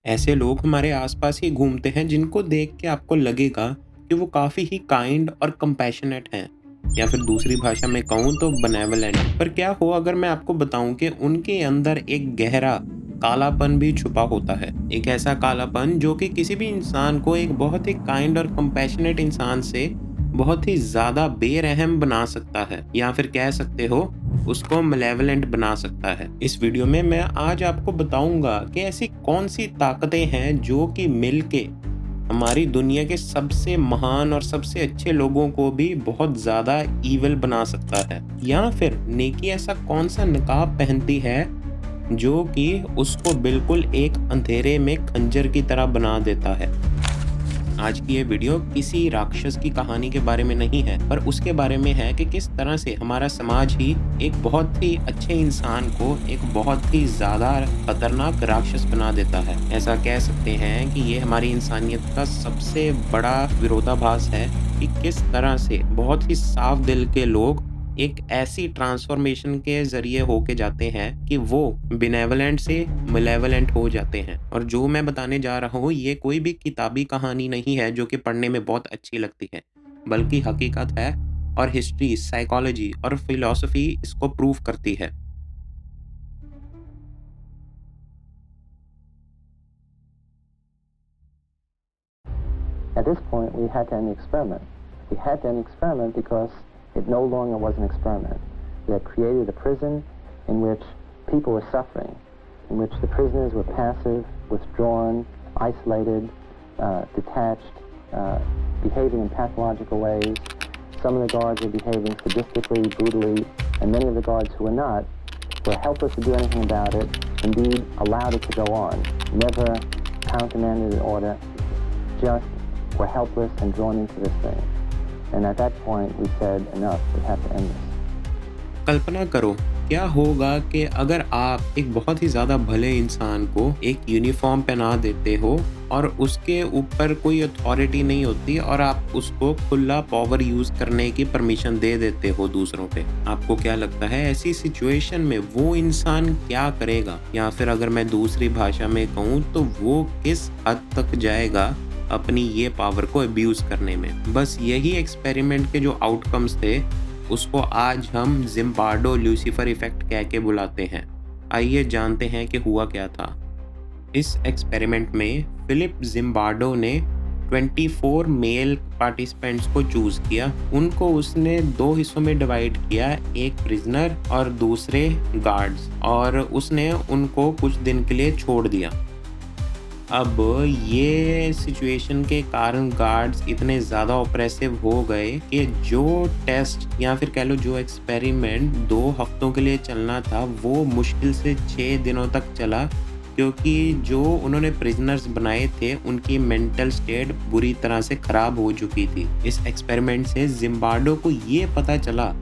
ऐसे लोग हमारे आसपास ही घूमते हैं जिनको देख के आपको लगेगा कि वो काफ़ी ही काइंड और कंपैशनेट हैं, या फिर दूसरी भाषा में कहूँ तो बेनेवलेंट। पर क्या हो अगर मैं आपको बताऊं कि उनके अंदर एक गहरा कालापन भी छुपा होता है। एक ऐसा कालापन जो कि किसी भी इंसान को एक बहुत ही काइंड और कंपैशनेट इंसान से बहुत ही ज़्यादा बेरहम बना सकता है, या फिर कह सकते हो उसको मैलेवलेंट बना सकता है। इस वीडियो में मैं आज आपको बताऊंगा कि ऐसी कौन सी ताकतें हैं जो कि मिलके हमारी दुनिया के सबसे महान और सबसे अच्छे लोगों को भी बहुत ज़्यादा ईविल बना सकता है, या फिर नेकी ऐसा कौन सा नकाब पहनती है जो कि उसको बिल्कुल एक अंधेरे में खंजर की तरह बना देता है। आज की ये वीडियो किसी राक्षस की कहानी के बारे में नहीं है, पर उसके बारे में है कि किस तरह से हमारा समाज ही एक बहुत ही अच्छे इंसान को एक बहुत ही ज़्यादा खतरनाक राक्षस बना देता है। ऐसा कह सकते हैं कि ये हमारी इंसानियत का सबसे बड़ा विरोधाभास है कि किस तरह से बहुत ही साफ दिल के लोग एक ऐसी ट्रांसफॉर्मेशन के ज़रिए होके जाते हैं कि वो बेनेवलेंट से मैलेवलेंट हो जाते हैं। और जो मैं बताने जा रहा हूँ ये कोई भी किताबी कहानी नहीं है जो कि पढ़ने में बहुत अच्छी लगती है, बल्कि हकीकत है, और हिस्ट्री, साइकोलॉजी और फिलॉसफी इसको प्रूव करती है। At this point, we had to end the experiment. We had to end the experiment because it no longer was an experiment. We had created a prison in which people were suffering, in which the prisoners were passive, withdrawn, isolated, detached, behaving in pathological ways. Some of the guards were behaving sadistically, brutally, and many of the guards who were not were helpless to do anything about it, indeed allowed it to go on, never countermanded an order, just were helpless and drawn into this thing. And at that point, we said, enough, we have to end this. कल्पना करो क्या होगा कि अगर आप एक बहुत ही ज़्यादा भले इंसान को एक यूनिफॉर्म पहना देते हो और उसके ऊपर कोई अथॉरिटी नहीं होती और आप उसको खुला पावर यूज़ करने की परमिशन दे देते हो दूसरों पे। आपको क्या लगता है ऐसी सिचुएशन में वो इंसान क्या करेगा, या फिर अगर मैं दूसरी भाषा में कहूँ तो वो किस हद तक जाएगा अपनी ये पावर को अब्यूज़ करने में। बस यही एक्सपेरिमेंट के जो आउटकम्स थे उसको आज हम ज़िम्बार्डो ल्यूसीफर इफ़ेक्ट कह के बुलाते हैं। आइए जानते हैं कि हुआ क्या था। इस एक्सपेरिमेंट में फिलिप ज़िम्बार्डो ने 24 मेल पार्टिसिपेंट्स को चूज़ किया। उनको उसने 2 हिस्सों में डिवाइड किया, एक प्रिजनर और दूसरे गार्ड्स, और उसने उनको कुछ दिन के लिए छोड़ दिया। अब ये सिचुएशन के कारण गार्ड्स इतने ज़्यादा ऑप्रेसिव हो गए कि जो टेस्ट या फिर कह लो जो एक्सपेरिमेंट 2 हफ्तों के लिए चलना था वो मुश्किल से 6 दिनों तक चला, क्योंकि जो उन्होंने प्रिजनर्स बनाए थे उनकी मेंटल स्टेट बुरी तरह से ख़राब हो चुकी थी। इस एक्सपेरिमेंट से ज़िम्बार्डो को ये पता चला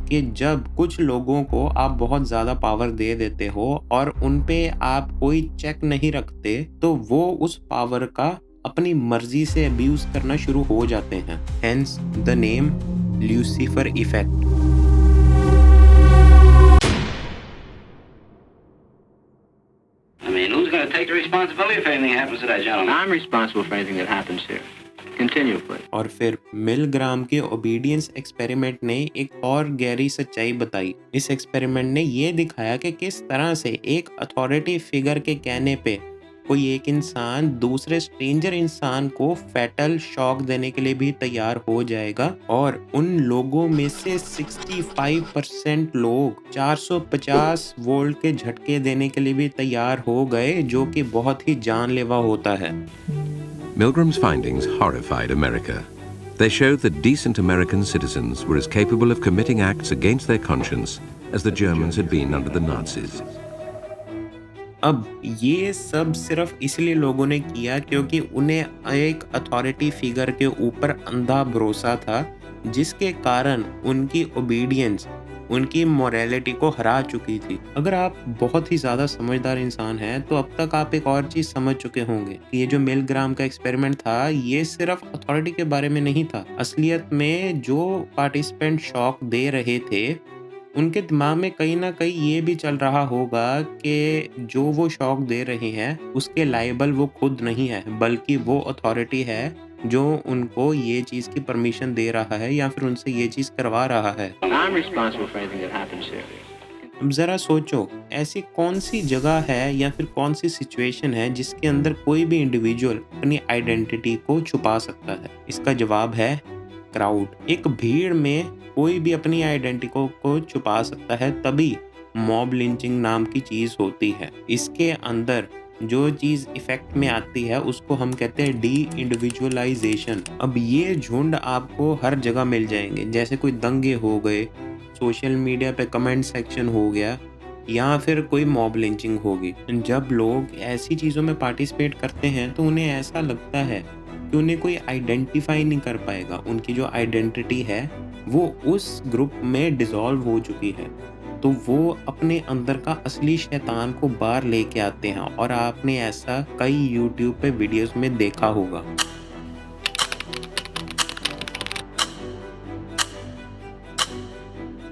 कि जब कुछ लोगों को आप बहुत ज़्यादा पावर दे देते हो और उन पे आप कोई चेक नहीं रखते तो वो उस पावर का अपनी मर्जी से अब्यूज़ करना शुरू हो जाते हैं। Hence the name Lucifer effect. I mean, who's going to take the responsibility if anything happens to that gentleman? I'm responsible for anything that happens here. Continue, please. और फिर मिलग्राम के ओबीडियंस एक्सपेरिमेंट ने एक और गहरी सच्चाई बताई। इस एक्सपेरिमेंट ने ये दिखाया कि किस तरह से एक अथॉरिटी फिगर के कहने पे कोई एक इंसान दूसरे स्ट्रेंजर इंसान को फैटल शॉक देने के लिए भी तैयार हो जाएगा, और उन लोगों में से 65% लोग 450 वोल्ट के झटके देने के लिए भी तैयार हो गए, जो कि बहुत ही जानलेवा होता है। Milgram's findings horrified America. They showed that decent American citizens were as capable of committing acts against their conscience as the Germans had been under the Nazis. अब ये सब सिर्फ इसलिए लोगों ने किया क्योंकि उन्हें एक अथॉरिटी फिगर के ऊपर अंधा भरोसा था, जिसके कारण उनकी ओबीडियंस उनकी मोरालिटी को हरा चुकी थी। अगर आप बहुत ही ज़्यादा समझदार इंसान हैं तो अब तक आप एक और चीज़ समझ चुके होंगे कि ये जो मिलग्राम का एक्सपेरिमेंट था ये सिर्फ अथॉरिटी के बारे में नहीं था। असलियत में जो पार्टिसिपेंट शॉक दे रहे थे उनके दिमाग में कहीं न कहीं ये भी चल रहा होगा कि जो वो शॉक दे रहे हैं, उसके लायबल वो खुद नहीं है, बल्कि वो अथॉरिटी है जो उनको ये चीज़ की परमिशन दे रहा है या फिर उनसे ये चीज़ करवा रहा है। I'm responsible for anything that happens here. अब ज़रा सोचो, ऐसी कौन-सी जगह है या फिर कौन-सी सिचुएशन है जिसके अंदर कोई भी इंडिविजुअल अपनी आइडेंटिटी को छुपा सकता है? इसका जवाब है क्राउड। एक भीड़ में कोई भी अपनी आइडेंटिटी को छुपा सकता है, तभी मॉब लिंचिंग नाम की चीज़ होती है। इसके अंदर जो चीज़ इफ़ेक्ट में आती है उसको हम कहते हैं डी इंडिविजुअलाइजेशन। अब ये झुंड आपको हर जगह मिल जाएंगे, जैसे कोई दंगे हो गए, सोशल मीडिया पे कमेंट सेक्शन हो गया या फिर कोई मॉब लिंचिंग होगी। जब लोग ऐसी चीज़ों में पार्टिसिपेट करते हैं तो उन्हें ऐसा लगता है कि उन्हें कोई आइडेंटिफाई नहीं कर पाएगा। उनकी जो आइडेंटिटी है वो उस ग्रुप में डिसॉल्व हो चुकी है, तो वो अपने अंदर का असली शैतान को बाहर लेके आते हैं और आपने ऐसा कई यूट्यूब पे वीडियोस में देखा होगा।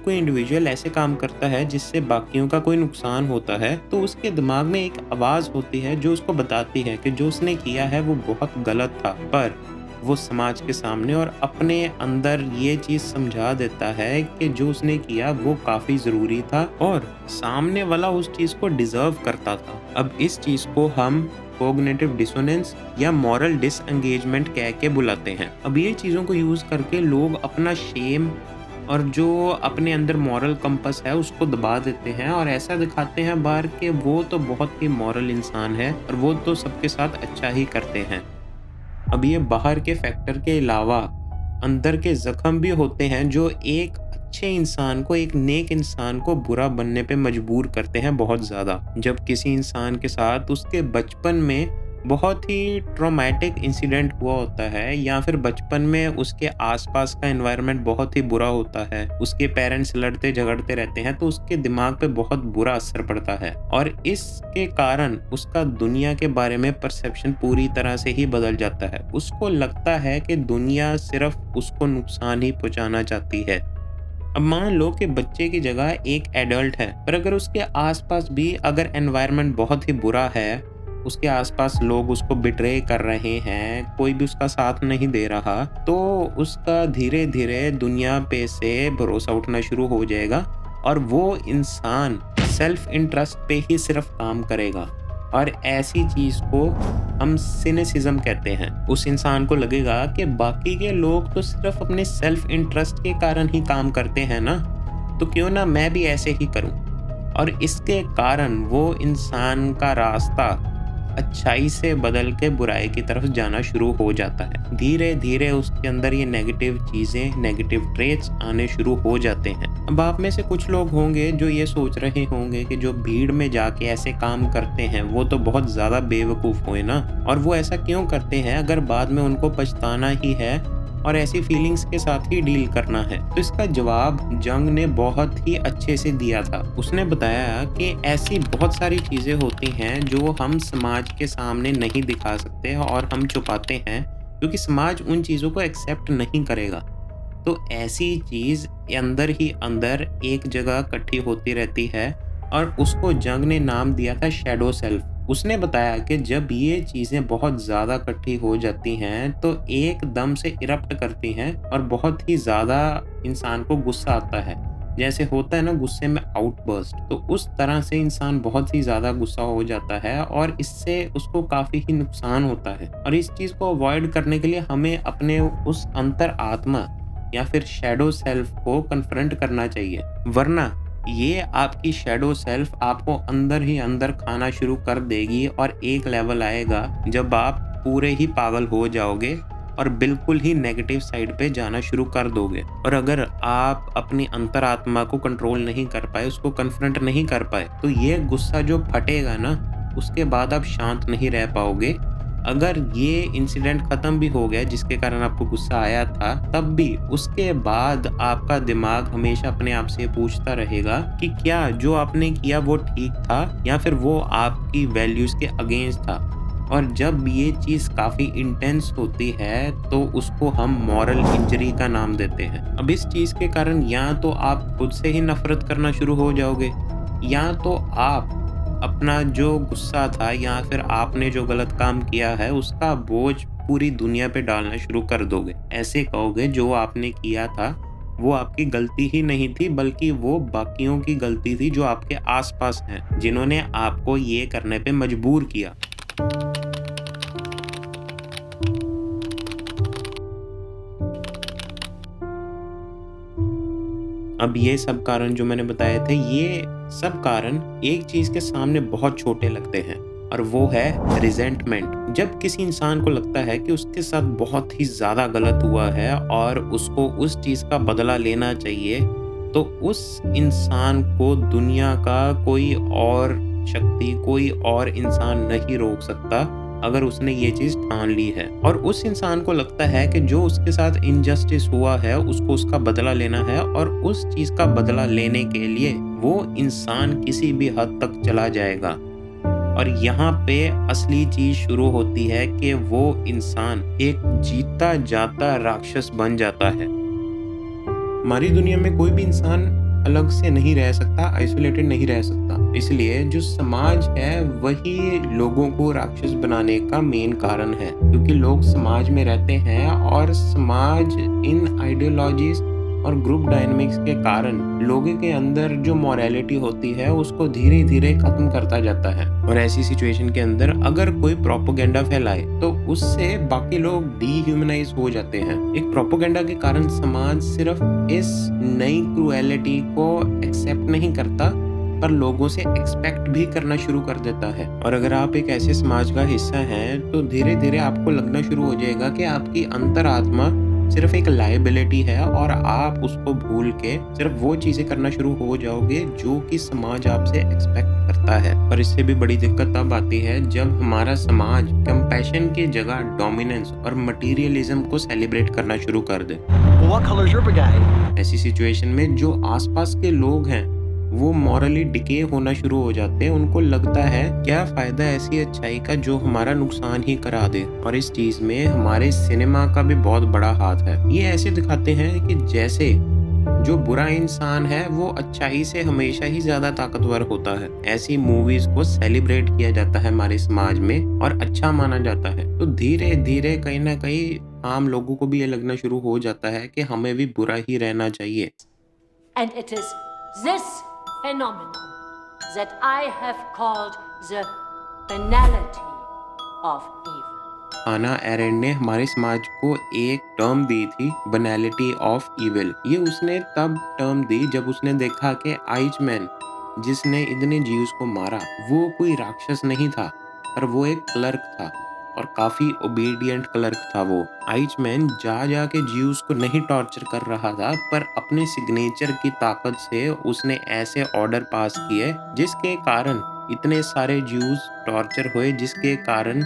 कोई इंडिविजुअल ऐसे काम करता है जिससे बाकियों का कोई नुकसान होता है, तो उसके दिमाग में एक आवाज़ होती है जो उसको बताती है कि जो उसने किया है वो बहुत गलत था, पर वो समाज के सामने और अपने अंदर ये चीज़ समझा देता है कि जो उसने किया वो काफ़ी ज़रूरी था और सामने वाला उस चीज़ को डिज़र्व करता था। अब इस चीज़ को हम कॉग्निटिव डिसोनेंस या मॉरल डिसएंगेजमेंट कह के बुलाते हैं। अब ये चीज़ों को यूज़ करके लोग अपना शेम और जो अपने अंदर मॉरल कंपस है उसको दबा देते हैं और ऐसा दिखाते हैं बाहर कि वो तो बहुत ही मॉरल इंसान है और वो तो सबके साथ अच्छा ही करते हैं। अब ये बाहर के फैक्टर के अलावा अंदर के जख्म भी होते हैं जो एक अच्छे इंसान को, एक नेक इंसान को बुरा बनने पे मजबूर करते हैं बहुत ज़्यादा। जब किसी इंसान के साथ उसके बचपन में बहुत ही ट्रॉमेटिक इंसिडेंट हुआ होता है या फिर बचपन में उसके आसपास का एनवायरनमेंट बहुत ही बुरा होता है, उसके पेरेंट्स लड़ते झगड़ते रहते हैं, तो उसके दिमाग पे बहुत बुरा असर पड़ता है और इसके कारण उसका दुनिया के बारे में परसेप्शन पूरी तरह से ही बदल जाता है। उसको लगता है कि दुनिया सिर्फ उसको नुकसान ही पहुंचाना चाहती है। अब मान लो कि बच्चे की जगह एक एडल्ट है, पर अगर उसके आसपास भी अगर एनवायरनमेंट बहुत ही बुरा है, उसके आसपास लोग उसको बिट्रे कर रहे हैं, कोई भी उसका साथ नहीं दे रहा, तो उसका धीरे धीरे दुनिया पे से भरोसा उठना शुरू हो जाएगा और वो इंसान सेल्फ इंटरेस्ट पे ही सिर्फ काम करेगा। और ऐसी चीज़ को हम सिनिसिज्म कहते हैं। उस इंसान को लगेगा कि बाकी के लोग तो सिर्फ अपने सेल्फ इंटरेस्ट के कारण ही काम करते हैं ना, तो क्यों ना मैं भी ऐसे ही करूं। और इसके कारण वो इंसान का रास्ता अच्छाई से बदल के बुराई की तरफ जाना शुरू हो जाता है। धीरे धीरे उसके अंदर ये नेगेटिव चीज़ें, नेगेटिव ट्रेट्स आने शुरू हो जाते हैं। अब आप में से कुछ लोग होंगे जो ये सोच रहे होंगे कि जो भीड़ में जाके ऐसे काम करते हैं वो तो बहुत ज़्यादा बेवकूफ़ हुए ना, और वो ऐसा क्यों करते हैं अगर बाद में उनको पछताना ही है और ऐसी फीलिंग्स के साथ ही डील करना है। तो इसका जवाब जंग ने बहुत ही अच्छे से दिया था। उसने बताया कि ऐसी बहुत सारी चीज़ें होती हैं जो हम समाज के सामने नहीं दिखा सकते और हम छुपाते हैं क्योंकि समाज उन चीज़ों को एक्सेप्ट नहीं करेगा। तो ऐसी चीज़ अंदर ही अंदर एक जगह इकट्ठी होती रहती है और उसको जंग ने नाम दिया था शैडो सेल्फ। उसने बताया कि जब ये चीज़ें बहुत ज़्यादा इकट्ठी हो जाती हैं तो एकदम से इरप्ट करती हैं और बहुत ही ज़्यादा इंसान को गुस्सा आता है, जैसे होता है ना गुस्से में आउटबर्स्ट, तो उस तरह से इंसान बहुत ही ज़्यादा गुस्सा हो जाता है और इससे उसको काफ़ी ही नुकसान होता है। और इस चीज़ को अवॉइड करने के लिए हमें अपने उस अंतर आत्मा या फिर शैडो सेल्फ को कन्फ्रंट करना चाहिए, वरना ये आपकी शैडो सेल्फ आपको अंदर ही अंदर खाना शुरू कर देगी और एक लेवल आएगा जब आप पूरे ही पागल हो जाओगे और बिल्कुल ही नेगेटिव साइड पे जाना शुरू कर दोगे। और अगर आप अपनी अंतरात्मा को कंट्रोल नहीं कर पाए, उसको कन्फ्रंट नहीं कर पाए, तो ये गुस्सा जो फटेगा ना, उसके बाद आप शांत नहीं रह पाओगे। अगर ये इंसिडेंट ख़त्म भी हो गया जिसके कारण आपको गुस्सा आया था, तब भी उसके बाद आपका दिमाग हमेशा अपने आप से पूछता रहेगा कि क्या जो आपने किया वो ठीक था या फिर वो आपकी वैल्यूज़ के अगेंस्ट था। और जब ये चीज़ काफ़ी इंटेंस होती है तो उसको हम मॉरल इंजरी का नाम देते हैं। अब इस चीज़ के कारण या तो आप खुद से ही नफ़रत करना शुरू हो जाओगे, या तो आप अपना जो गुस्सा था या फिर आपने जो गलत काम किया है उसका बोझ पूरी दुनिया पे डालना शुरू कर दोगे। ऐसे कहोगे जो आपने किया था वो आपकी गलती ही नहीं थी, बल्कि वो बाकियों की गलती थी जो आपके आस-पास हैं, जिन्होंने आपको ये करने पे मजबूर किया। अब ये सब कारण जो मैंने बताए थे, ये सब कारण एक चीज़ के सामने बहुत छोटे लगते हैं, और वो है रिज़ेंटमेंट। जब किसी इंसान को लगता है कि उसके साथ बहुत ही ज़्यादा गलत हुआ है और उसको उस चीज़ का बदला लेना चाहिए, तो उस इंसान को दुनिया का कोई और शक्ति, कोई और इंसान नहीं रोक सकता, अगर उसने ये चीज़ ठान ली है। और उस इंसान को लगता है कि जो उसके साथ इनजस्टिस हुआ है, उसको उसका बदला लेना है, और उस चीज़ का बदला लेने के लिए वो इंसान किसी भी हद तक चला जाएगा। और यहाँ पे असली चीज़ शुरू होती है कि वो इंसान एक जीता जाता राक्षस बन जाता है। हमारी दुनिया में कोई भी इंसान अलग से नहीं रह सकता, आइसोलेटेड नहीं रह सकता। इसलिए जो समाज है वही लोगों को राक्षस बनाने का मेन कारण है, क्योंकि लोग समाज में रहते हैं और समाज इन आइडियोलॉजीज और ग्रुप डायनामिक्स के कारण लोगों के अंदर जो मॉरलिटी होती है उसको धीरे धीरे खत्म करता जाता है। और ऐसी सिचुएशन के अंदर अगर कोई प्रोपोगेंडा फैलाए तो उससे बाकी लोग डीह्यूमनाइज हो जाते हैं। एक प्रोपोगेंडा के कारण समाज सिर्फ इस नई क्रूएलिटी को एक्सेप्ट नहीं करता, पर लोगों से एक्सपेक्ट भी करना शुरू कर देता है। और अगर आप एक ऐसे समाज का हिस्सा हैं तो धीरे धीरे आपको लगना शुरू हो जाएगा कि आपकी अंतरात्मा सिर्फ एक लायबिलिटी है, और आप उसको भूल के सिर्फ वो चीजें करना शुरू हो जाओगे जो कि समाज आपसे एक्सपेक्ट करता है। और इससे भी बड़ी दिक्कत तब आती है जब हमारा समाज कंपैशन की जगह डोमिनेंस और मटीरियलिज्म को सेलिब्रेट करना शुरू कर दे। What color is your brigade? ऐसी सिचुएशन में जो आसपास के लोग हैं वो मॉरली डिके होना शुरू हो जाते हैं। उनको लगता है क्या फायदा ऐसी अच्छाई का जो हमारा नुकसान ही करा दे। और इस चीज में हमारे सिनेमा का भी बहुत बड़ा हाथ है। ये ऐसे दिखाते हैं कि जैसे जो बुरा इंसान है वो अच्छाई से हमेशा ही ज्यादा ताकतवर होता है। ऐसी मूवीज को सेलिब्रेट किया जाता है हमारे समाज में और अच्छा माना जाता है। तो धीरे धीरे कहीं ना कहीं आम लोगों को भी ये लगना शुरू हो जाता है कि हमें भी बुरा ही रहना चाहिए। And it is this phenomenon that I have called the banality of evil. Hannah Arendt ने हमारे समाज को एक टर्म दी थी, बनैलिटी ऑफ इविल। ये उसने तब टर्म दी जब उसने देखा कि आइचमैन जिसने इतने जीव्स को मारा वो कोई राक्षस नहीं था, पर वो एक क्लर्क था, और काफी ओबीडियंट क्लर्क था। वो आइचमैन जा के जीव्स को नहीं टॉर्चर कर रहा था, पर अपने सिग्नेचर की ताकत से उसने ऐसे ऑर्डर पास किए जिसके कारण इतने सारे जीव्स टॉर्चर हुए, जिसके कारण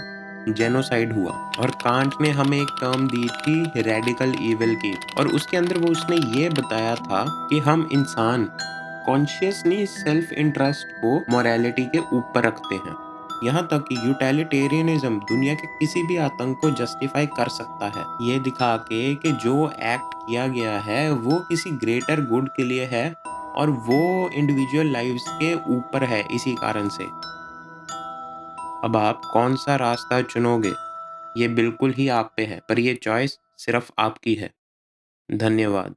जेनोसाइड हुआ। और कांट ने हमें एक टर्म दी थी रेडिकल इविल की, और उसके अंदर वो उसने ये बताया था कि हम इंसान कॉन्शियसली सेल्फ इंटरेस्ट को मोरालिटी के ऊपर रखते हैं। यहाँ तक कि यूटिलिटेरियनिज्म दुनिया के किसी भी आतंक को जस्टिफाई कर सकता है, ये दिखा के कि जो एक्ट किया गया है वो किसी ग्रेटर गुड के लिए है और वो इंडिविजुअल लाइव्स के ऊपर है। इसी कारण से अब आप कौन सा रास्ता चुनोगे ये बिल्कुल ही आप पे है, पर ये चॉइस सिर्फ आपकी है। धन्यवाद।